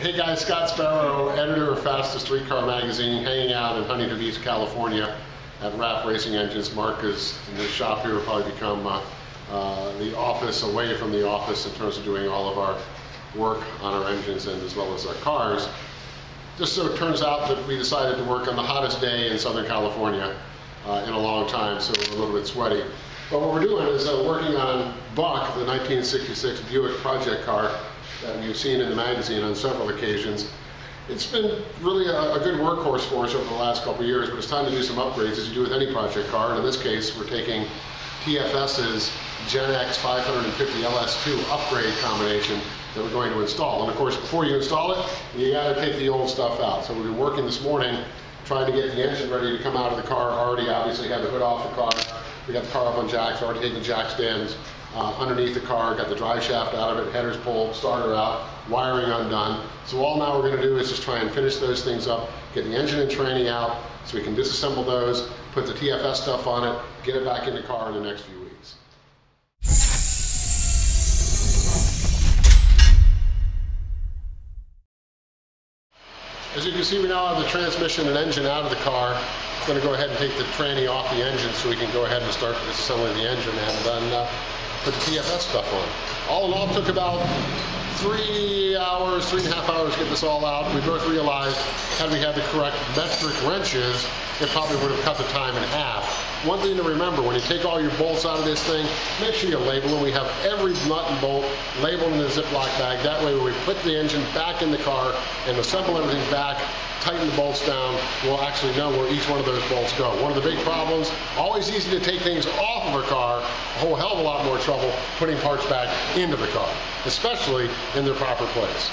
Hey guys, Scott Sparrow, editor of Fastest Street Car Magazine, hanging out in Huntington Beach, California at Wrap Racing Engines. Mark is in his shop here, will probably become the office away from the office in terms of doing all of our work on our engines and as well as our cars. Just so it turns out that we decided to work on the hottest day in Southern California in a long time, so we're a little bit sweaty. But what we're doing is working on Buck, the 1966 Buick project car that you've seen in the magazine on several occasions. It's been really a good workhorse for us over the last couple of years, but it's time to do some upgrades as you do with any project car. And in this case, we're taking TFS's GenX 550 LS2 upgrade combination that we're going to install. And of course, before you install it, you got to take the old stuff out. So we've been working this morning trying to get the engine ready to come out of the car. Already obviously had the hood off the car. We got the car up on jacks, already taken the jack stands underneath the car, got the drive shaft out of it, headers pulled, starter out, wiring undone. So all now we're going to do is just try and finish those things up, get the engine and tranny out so we can disassemble those, put the TFS stuff on it, get it back in the car in the next few weeks. As you can see, we now have the transmission and engine out of the car. I'm going to go ahead and take the tranny off the engine so we can go ahead and start disassembling the engine and then put the TFS stuff on. All in all, it took about 3 hours, 3.5 hours to get this all out. We both realized had we had the correct metric wrenches, it probably would have cut the time in half. One thing to remember, when you take all your bolts out of this thing, make sure you label them. We have every nut and bolt labeled in a Ziploc bag. That way when we put the engine back in the car and assemble everything back, tighten the bolts down, we'll actually know where each one of those bolts go. One of the big problems, always easy to take things off of a car, a whole hell of a lot more trouble putting parts back into the car, especially in their proper place.